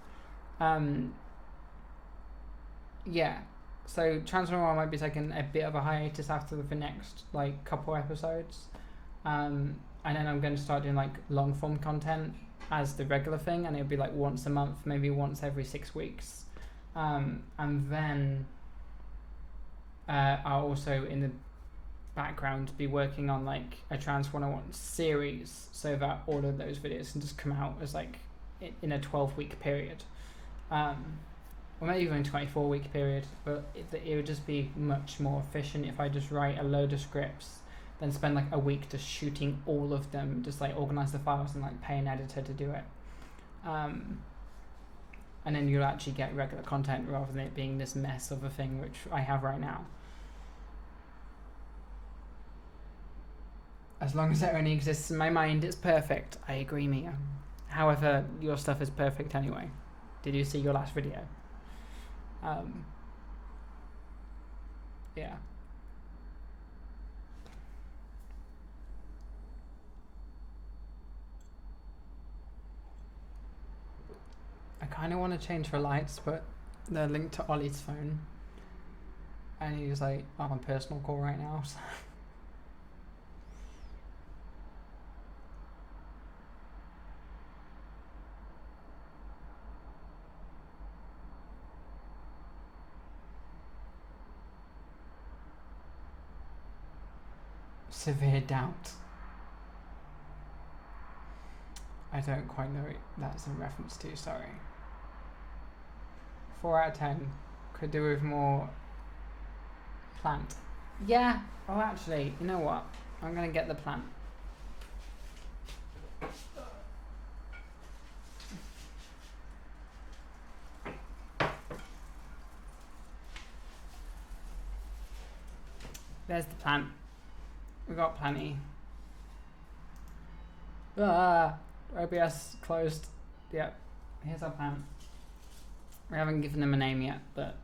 Yeah, so Trans 101 might be taking a bit of a hiatus after the next like couple episodes, and then I'm going to start doing like long form content as the regular thing, and it'll be like once a month, maybe once every 6 weeks, and then I'll also in the background be working on like a Trans 101 series, so that all of those videos can just come out as like in a 12-week period, or maybe even a 24-week period, but it would just be much more efficient if I just write a load of scripts, then spend like a week just shooting all of them, just like organize the files and like pay an editor to do it, and then you'll actually get regular content rather than it being this mess of a thing which I have right now. As long as it only exists in my mind, it's perfect. I agree, Mia. However, your stuff is perfect anyway. Did you see your last video? Yeah. I kind of want to change her lights, but they're linked to Olly's phone, and he's like on a personal call right now, so. Severe doubt. I don't quite know what that's in reference to, sorry. 4 out of 10. Could do with more plant. Yeah. Oh, actually, you know what? I'm going to get the plant. There's the plant. We got plenty. OBS closed. Yep. Here's our plant. We haven't given them a name yet, but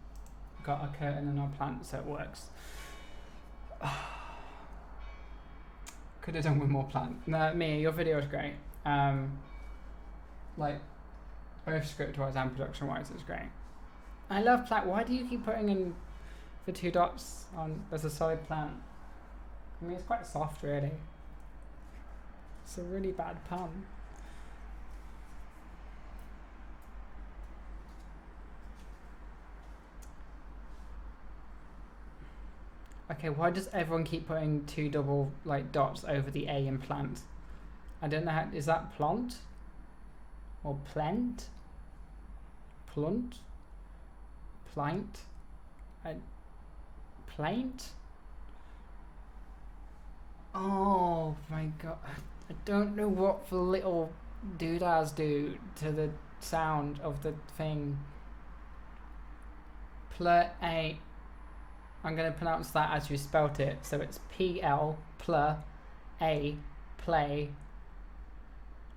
we've got a curtain in our plant, so it works. Could have done with more plant. No, Mia, your video is great. Like, both script-wise and production-wise, it's great. I love plant. Why do you keep putting in the 2 dots on? There's a solid plant. I mean, it's quite soft, really. It's a really bad pun. Okay, why does everyone keep putting 2 double dots over the A in plant? I don't know how. Is that plant or plant? Plunt? Plant? Plaint? Oh my god! I don't know what the little doodads do to the sound of the thing. A. I'm going to pronounce that as you spelt it. So it's PL, A, play,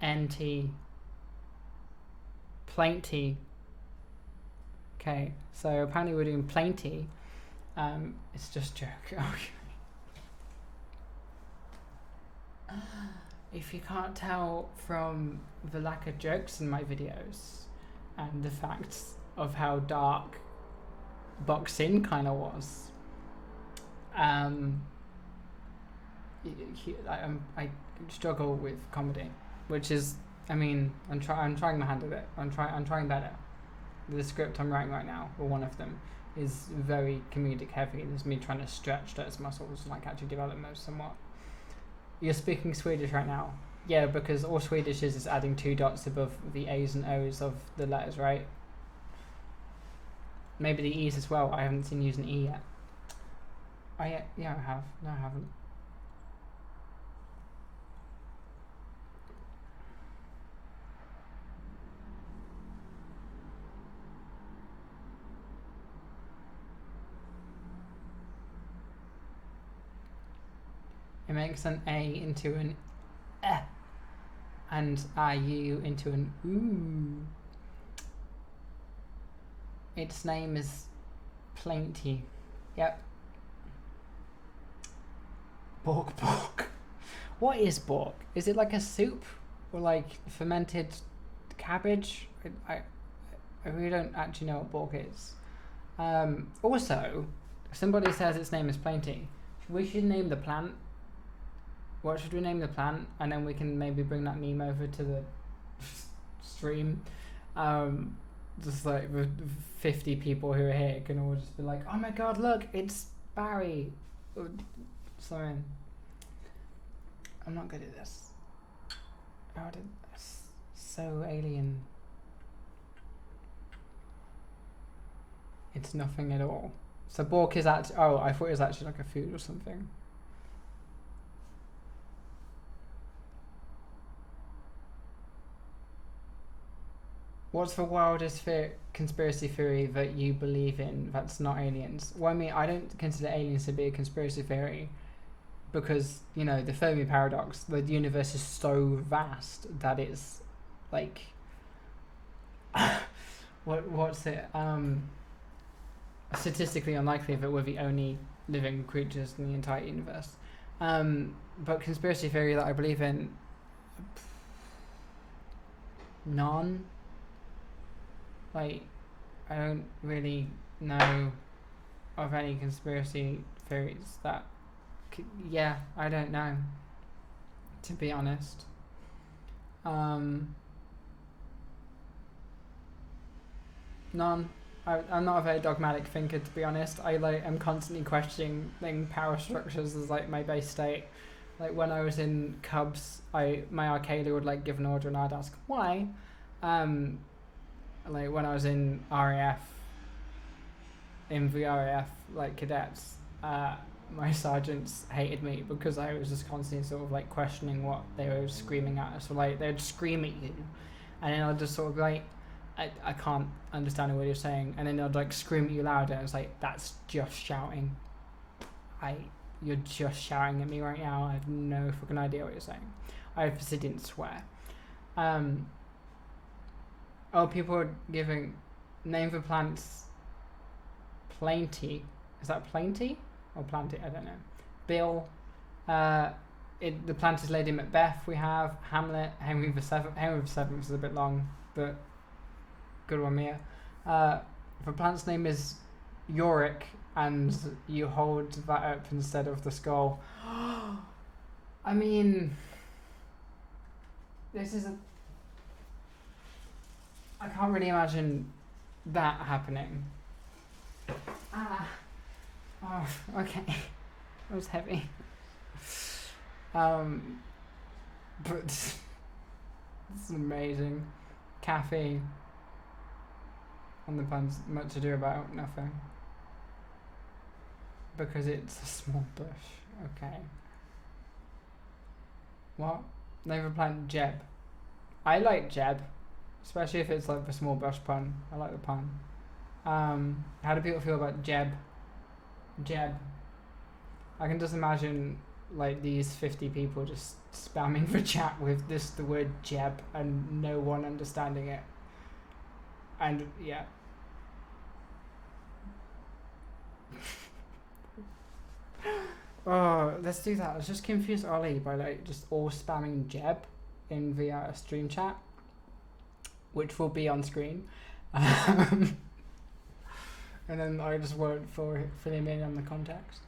NT, plainty. Okay, so apparently we're doing plainty. It's just a joke. If you can't tell from the lack of jokes in my videos and the fact of how dark boxing kind of was, I struggle with comedy, which is, I mean, I'm trying my hand at it. I'm trying better. The script I'm writing right now, or one of them, is very comedic heavy. There's me trying to stretch those muscles and actually develop those somewhat. You're speaking Swedish right now. Yeah, because all Swedish is adding 2 dots above the A's and O's of the letters, right? Maybe the E's as well. I haven't seen you use an E yet. Yeah, I have. No, I haven't. It makes an A into an E and IU into an OO. Its name is Plainty. Yep. Bork. What is bork? Is it like a soup or like fermented cabbage? I really don't actually know what bork is. Also, somebody says its name is Plainty. We should name the plant. What should we name the plant? And then we can maybe bring that meme over to the stream. Just like the 50 people who are here can all just be like, oh my god, look, it's Barry. Sorry. I'm not good at this. It's so alien. It's nothing at all. So bork is actually, oh, I thought it was actually like a food or something. What's the wildest conspiracy theory that you believe in that's not aliens? Well, I mean, I don't consider aliens to be a conspiracy theory because, you know, the Fermi paradox, the universe is so vast that it's like, what's it? Statistically unlikely that we're the only living creatures in the entire universe. But conspiracy theory that I believe in, none. Like, I don't really know of any conspiracy theories that, yeah, I don't know, to be honest. None. I'm not a very dogmatic thinker, to be honest. I'm constantly questioning power structures as like my base state. Like when I was in Cubs, my arcadia would give an order and I'd ask why. Like when I was in RAF, in the RAF, cadets, my sergeants hated me because I was just constantly sort of questioning what they were screaming at us. So they'd scream at you, and then I'd just sort of I can't understand what you're saying, and then they'd scream at you louder, and it's that's just shouting. you're just shouting at me right now. I have no fucking idea what you're saying. I obviously didn't swear. Oh, people are giving name for plants. Plainty. Is that plainty or planty? I don't know. Bill. The plant is Lady Macbeth. We have Hamlet. Henry the Seventh. Henry the Seventh is a bit long, but good one, Mia. If a plant's name is Yorick and you hold that up instead of the skull, I mean, this is I can't really imagine that happening. Oh, okay. That was heavy. But this is amazing. Caffeine. And the pun's much to do about nothing. Because it's a small bush. Okay. What? Name of a plant, Jeb. I like Jeb. Especially if it's like the small bush pun. I like the pun. How do people feel about Jeb? Jeb. I can just imagine like these 50 people just spamming the chat with the word Jeb and no one understanding it. And yeah. Oh, let's do that. Let's just confuse Olly by like just all spamming Jeb in the stream chat, which will be on screen. And then I just won't fill him in on the context.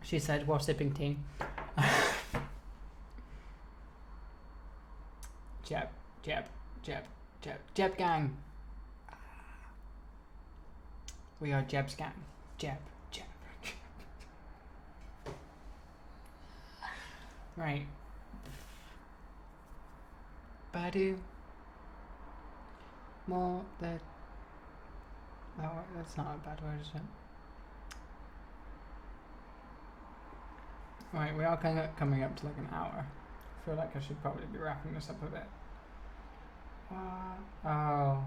She said, while sipping tea. Jeb, Jeb, Jeb, Jeb, Jeb gang. We are Jeb's gang. Jeb, Jeb. Right. Badu. More the. Oh, that's not a bad word, is it? Right, we are coming up to like an hour. I feel like I should probably be wrapping this up a bit. Oh.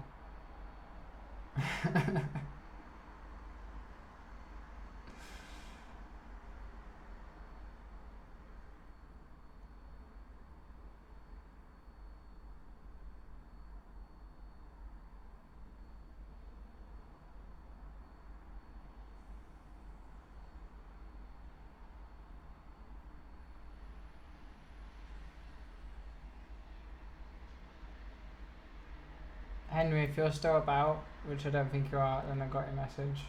Henry, if you're still about, which I don't think you are, then I got your message.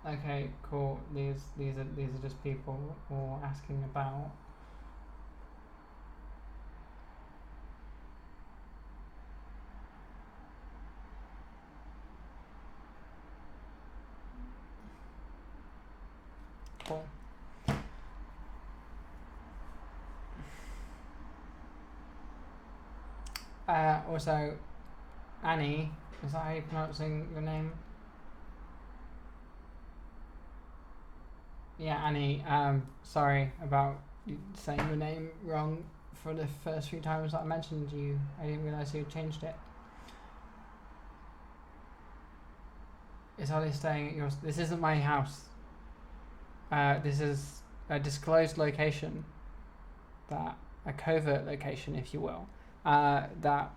Okay, cool. These are just people all asking about. Cool. Also, Annie, is that how you're pronouncing your name? Yeah, Annie, sorry about saying your name wrong for the first few times that I mentioned you. I didn't realise you had changed it. Is Olly staying at yours? This isn't my house. This is a disclosed location, a covert location, if you will, that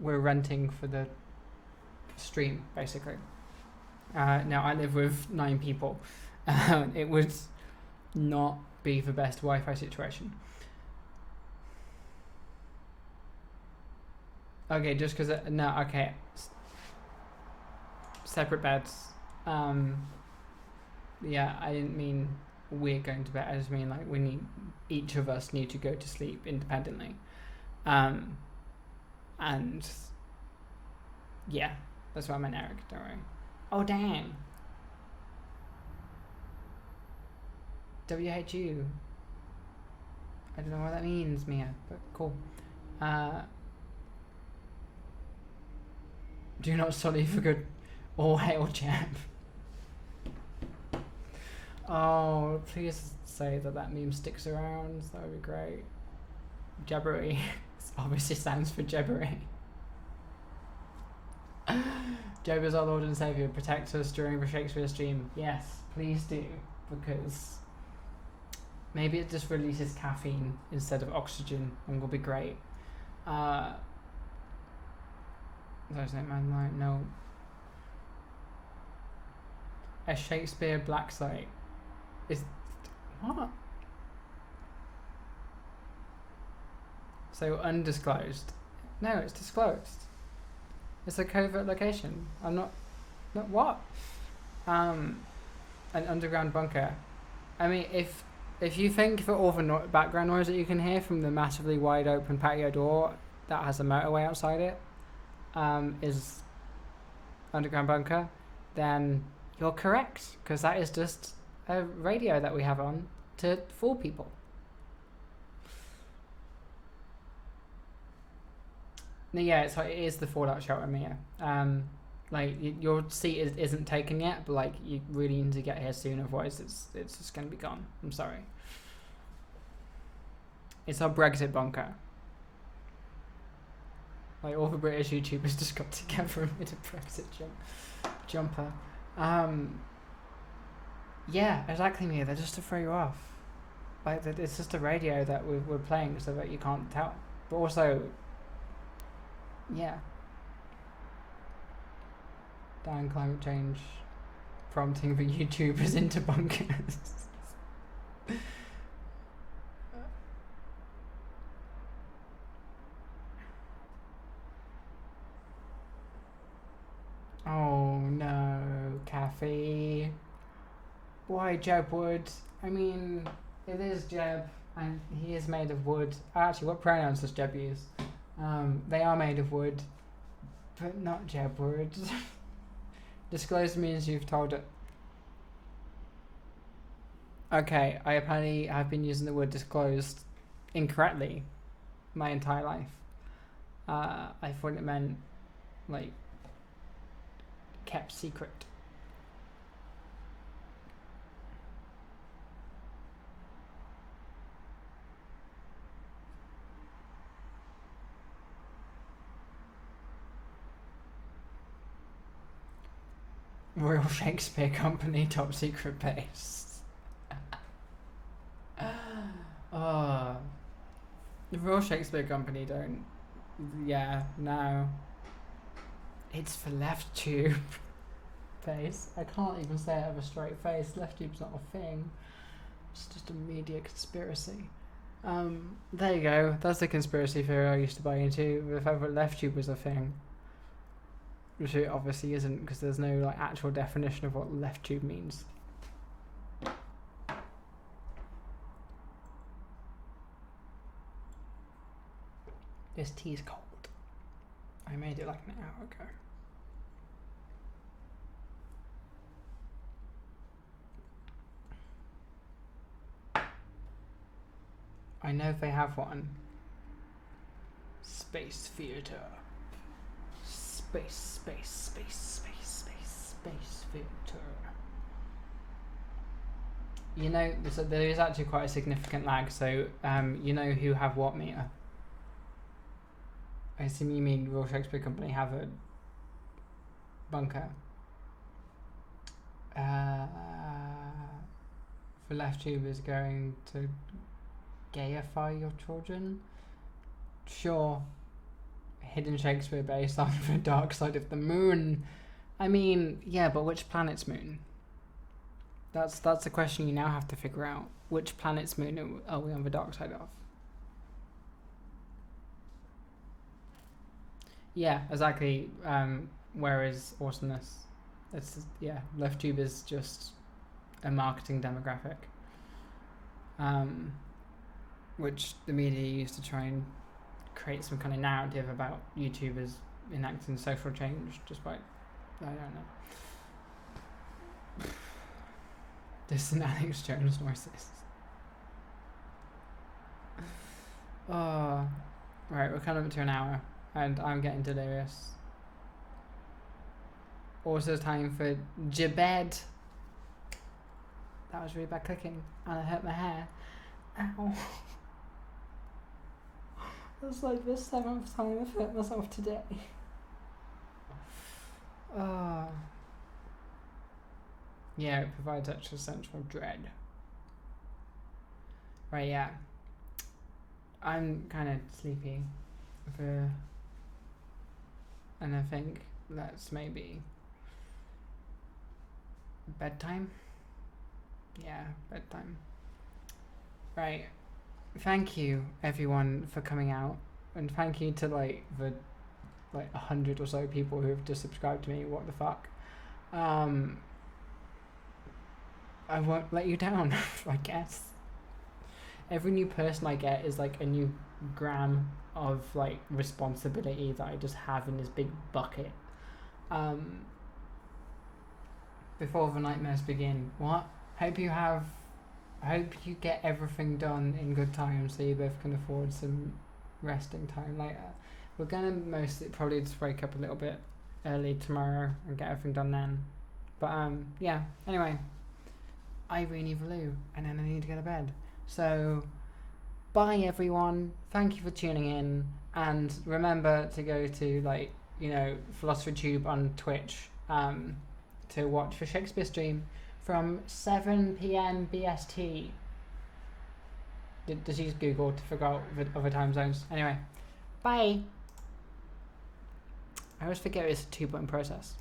we're renting for the stream, basically. Now, I live with 9 people. It would not be the best Wi-Fi situation. Okay, just because... no, okay. Separate beds. Yeah, I didn't mean we're going to bed. I just mean like each of us need to go to sleep independently. And yeah, that's what I meant, Eric. Don't worry. Oh damn. WHU. I don't know what that means, Mia, but cool. Do not study for good. All hail Jeb. Oh, please say that meme sticks around. That would be great. Jebbery. Obviously stands for Jebbery. Job is our Lord and Saviour. Protect us during the Shakespeare stream. Yes, please do, because maybe it just releases caffeine instead of oxygen and will be great. There's no man like no. A Shakespeare black site is what? So undisclosed. No, it's disclosed. It's a covert location. I'm not what? An underground bunker. I mean, if you think that all the background noise that you can hear from the massively wide open patio door that has a motorway outside it is underground bunker, then you're correct, because that is just a radio that we have on to fool people. No, yeah, it is the fallout shelter, Mia. Like your seat isn't taken yet, but like you really need to get here soon, otherwise it's just gonna be gone. I'm sorry. It's our Brexit bunker. Like all the British YouTubers just got together and made a Brexit jumper. Yeah, exactly, Mia. They're just to throw you off. Like it's just a radio that we're playing so that you can't tell. But also, yeah. Dying climate change prompting the YouTubers into bunkers. Oh no, Kathy. Why Jeb Wood? I mean, it is Jeb, and he is made of wood. Actually, what pronouns does Jeb use? They are made of wood, but not Jeb Wood. Disclosed means you've told it. Okay, I apparently have been using the word disclosed incorrectly my entire life. I thought it meant, like, kept secret. Royal Shakespeare Company top secret base. Oh, the Royal Shakespeare Company don't. Yeah, no. It's for left tube face. I can't even say it with a straight face. Left tube's not a thing. It's just a media conspiracy. There you go. That's the conspiracy theory I used to buy into. If ever left tube was a thing. Which it obviously isn't, because there's no like actual definition of what left tube means. This tea's cold. I made it like an hour ago. I know they have one. Space theater. Space theater. You know, so there is actually quite a significant lag. So, you know who have what meter? I assume you mean Royal Shakespeare Company have a bunker. The left tube is going to gayify your children. Sure. Hidden Shakespeare based on the dark side of the moon. I mean, yeah, but which planet's moon? That's the question you now have to figure out. Which planet's moon are we on the dark side of? Yeah, exactly. Where is awesomeness? It's just, yeah, left tube is just a marketing demographic, which the media used to try and create some kind of narrative about YouTubers enacting social change, despite, I don't know. This and Alex Jones noises. Oh, right, we're coming up to an hour, and I'm getting delirious. Also time for Jabed. That was really bad clicking, and I hurt my hair. Ow. That's like the 7th time I've hurt myself today. Oh. Yeah, it provides extra sense of dread. Right, yeah. I'm kind of sleepy. And I think that's maybe bedtime. Yeah, bedtime. Right. Thank you, everyone, for coming out. And thank you to, like, the 100 or so people who have just subscribed to me. What the fuck? I won't let you down, I guess. Every new person I get is like a new gram of like responsibility that I just have in this big bucket. Before the nightmares begin, what? Hope you get everything done in good time so you both can afford some resting time later. We're gonna mostly probably just wake up a little bit early tomorrow and get everything done then. But yeah. Anyway, I really need the loo, and then I need to go to bed. So, bye everyone. Thank you for tuning in, and remember to go to Philosopher Tube on Twitch to watch the Shakespeare stream from 7 p.m. BST. Does he use Google to figure out the other time zones? Anyway, bye. I always forget it's a 2-button process.